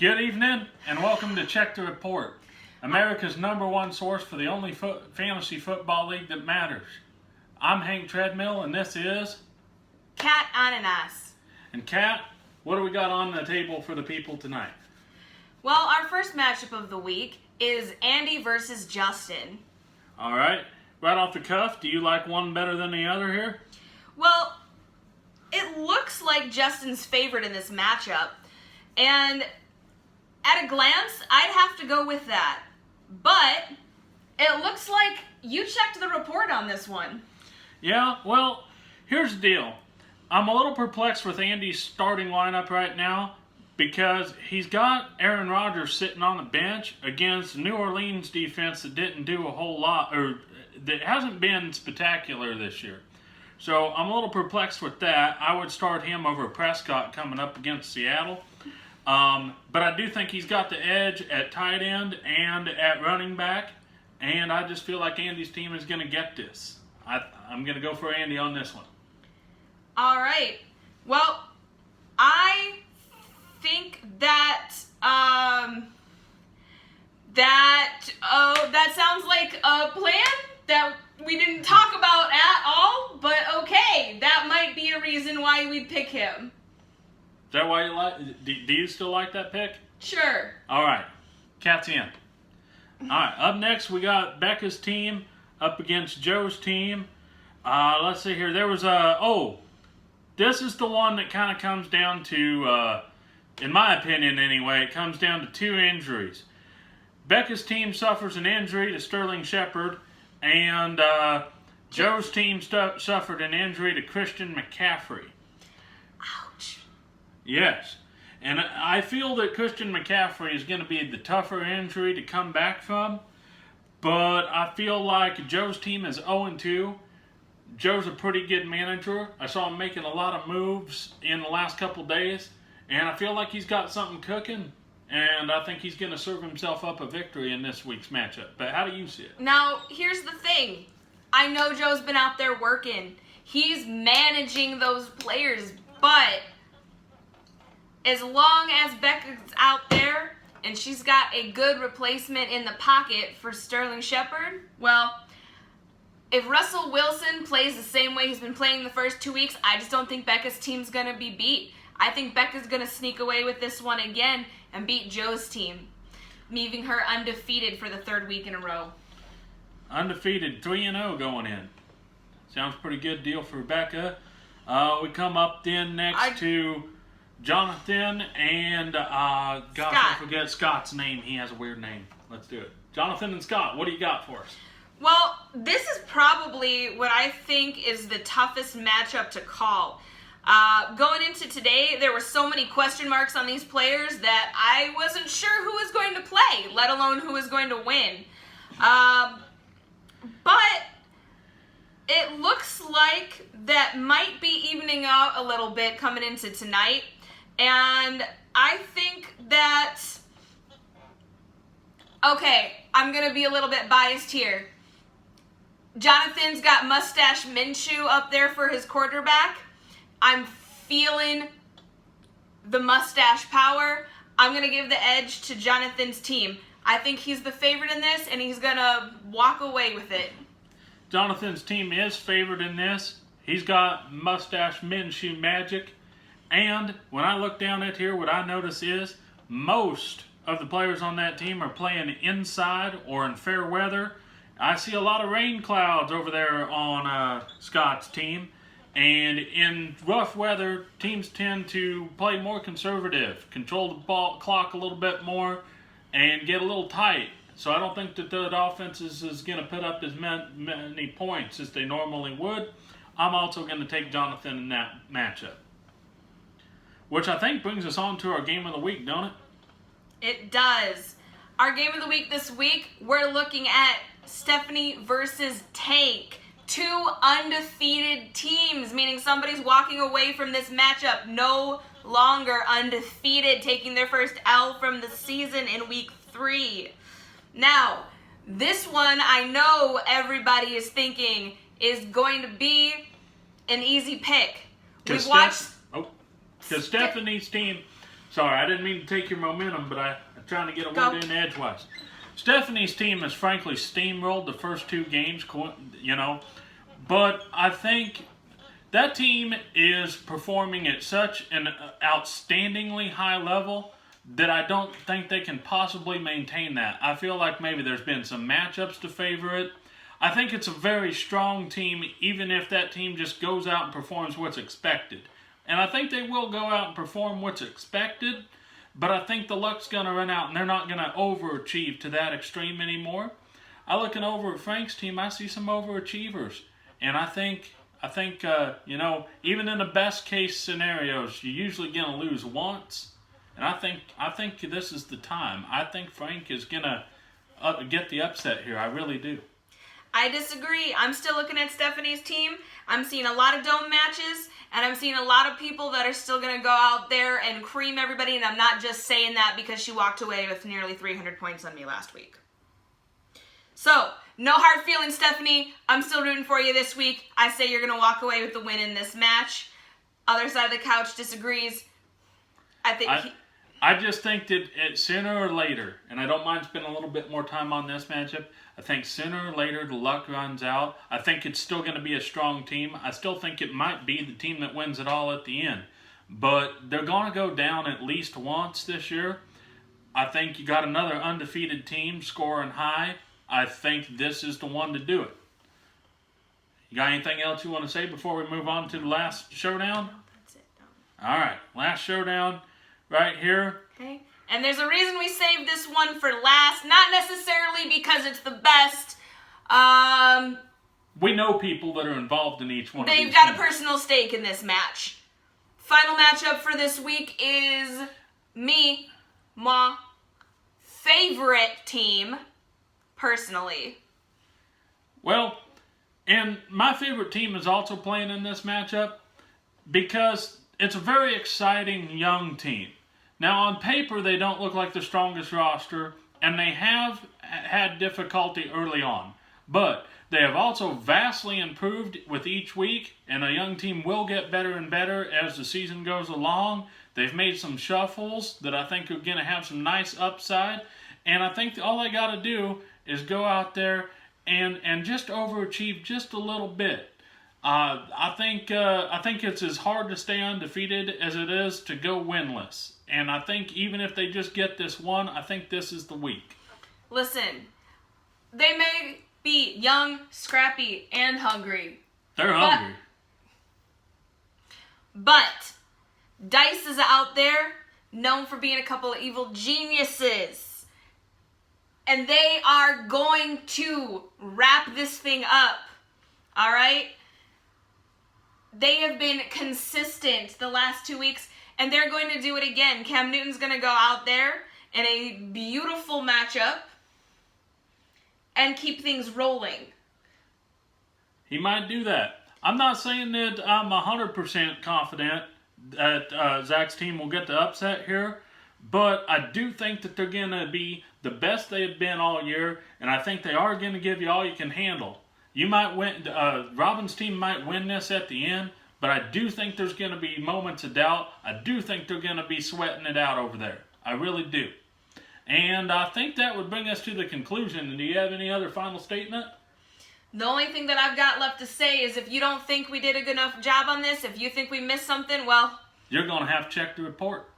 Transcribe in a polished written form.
Good evening, and welcome to Check the Report, America's #1 source for the only fantasy football league that matters. I'm Hank Treadmill, and this is Kat Ananas. And Kat, what do we got on the table for the people tonight? Well, our first matchup of the week is Andy versus Justin. All right, right off the cuff, do you like one better than the other here? Well, it looks like Justin's favored in this matchup, and at a glance, I'd have to go with that. But it looks like you checked the report on this one. Yeah, well, here's the deal. I'm a little perplexed with Andy's starting lineup right now because he's got Aaron Rodgers sitting on the bench against New Orleans defense that didn't do a whole lot, or that hasn't been spectacular this year. So I'm a little perplexed with that. I would start him over Prescott coming up against Seattle. But I do think he's got the edge at tight end and at running back, and I just feel like Andy's team is going to get this. I'm going to go for Andy on this one. All right. Well, I think that that sounds like a plan that we didn't talk about at all, but okay, that might be a reason why we'd pick him. Is that why you like? Do you still like that pick? Sure. All right, Cat's in. All right, up next we got Becca's team up against Joe's team. Let's see here. There was this is the one that kind of comes down to, in my opinion anyway, it comes down to two injuries. Becca's team suffers an injury to Sterling Shepard, and Joe's team suffered an injury to Christian McCaffrey. Ouch. Yes. And I feel that Christian McCaffrey is going to be the tougher injury to come back from. But I feel like Joe's team is 0-2. Joe's a pretty good manager. I saw him making a lot of moves in the last couple days. And I feel like he's got something cooking. And I think he's going to serve himself up a victory in this week's matchup. But how do you see it? Now, here's the thing. I know Joe's been out there working. He's managing those players. But as long as Becca's out there and she's got a good replacement in the pocket for Sterling Shepard, well, if Russell Wilson plays the same way he's been playing the first 2 weeks, I just don't think Becca's team's going to be beat. I think Becca's going to sneak away with this one again and beat Joe's team, leaving her undefeated for the third week in a row. Undefeated, 3-0 going in. Sounds pretty good deal for Becca. We come up then next to Jonathan and, I forget Scott's name. He has a weird name. Let's do it. Jonathan and Scott, what do you got for us? Well, this is probably what I think is the toughest matchup to call. Going into today, there were so many question marks on these players that I wasn't sure who was going to play, let alone who was going to win. But it looks like that might be evening out a little bit coming into tonight. And I think that, okay, I'm going to be a little bit biased here. Jonathan's got Mustache Minshew up there for his quarterback. I'm feeling the mustache power. I'm going to give the edge to Jonathan's team. I think he's the favorite in this, and he's going to walk away with it. Jonathan's team is favored in this. He's got Mustache Minshew magic. And when I look down at here, what I notice is most of the players on that team are playing inside or in fair weather. I see a lot of rain clouds over there on Scott's team. And in rough weather, teams tend to play more conservative, control the clock a little bit more, and get a little tight. So I don't think that the offense is going to put up as many points as they normally would. I'm also going to take Jonathan in that matchup. Which I think brings us on to our game of the week, don't it? It does. Our game of the week this week, we're looking at Stephanie versus Tank. Two undefeated teams, meaning somebody's walking away from this matchup no longer undefeated, taking their first L from the season in week 3. Now, this one I know everybody is thinking is going to be an easy pick. We've watched... Because Stephanie's team Sorry, I didn't mean to take your momentum, but I'm trying to get a Go. word in edgewise. Stephanie's team has frankly steamrolled the first 2 games, but I think that team is performing at such an outstandingly high level that I don't think they can possibly maintain that. I feel like maybe there's been some matchups to favor it. I think it's a very strong team, even if that team just goes out and performs what's expected. And I think they will go out and perform what's expected, but I think the luck's going to run out and they're not going to overachieve to that extreme anymore. I looking over at Frank's team, I see some overachievers. And I think even in the best case scenarios, you're usually going to lose once. And I think this is the time. I think Frank is going to get the upset here. I really do. I disagree. I'm still looking at Stephanie's team. I'm seeing a lot of dome matches, and I'm seeing a lot of people that are still going to go out there and cream everybody, and I'm not just saying that because she walked away with nearly 300 points on me last week. So, no hard feelings, Stephanie. I'm still rooting for you this week. I say you're going to walk away with the win in this match. Other side of the couch disagrees. I just think that sooner or later, and I don't mind spending a little bit more time on this matchup, I think sooner or later the luck runs out. I think it's still going to be a strong team. I still think it might be the team that wins it all at the end. But they're going to go down at least once this year. I think you got another undefeated team scoring high. I think this is the one to do it. You got anything else you want to say before we move on to the last showdown? That's it. All right, last showdown right here. Okay. And there's a reason we saved this one for last, not necessarily because it's the best. We know people that are involved in each one of these They've got teams. a personal stake in this match. Final matchup for this week is my favorite team, personally. Well, and my favorite team is also playing in this matchup because it's a very exciting young team. Now, on paper, they don't look like the strongest roster, and they have had difficulty early on. But they have also vastly improved with each week, and a young team will get better and better as the season goes along. They've made some shuffles that I think are going to have some nice upside, and I think all they got to do is go out there and just overachieve just a little bit. I think it's as hard to stay undefeated as it is to go winless. And I think even if they just get this one, I think this is the week. Listen, they may be young, scrappy, and hungry. They're hungry. But Dice is out there, known for being a couple of evil geniuses. And they are going to wrap this thing up. All right? They have been consistent the last 2 weeks, and they're going to do it again. Cam Newton's going to go out there in a beautiful matchup and keep things rolling. He might do that. I'm not saying that I'm 100% confident that Zach's team will get the upset here, but I do think that they're going to be the best they've been all year, and I think they are going to give you all you can handle. You might win. Robin's team might win this at the end, but I do think there's going to be moments of doubt. I do think they're going to be sweating it out over there. I really do. And I think that would bring us to the conclusion. Do you have any other final statement? The only thing that I've got left to say is if you don't think we did a good enough job on this, if you think we missed something, well, You're going to have to check the report.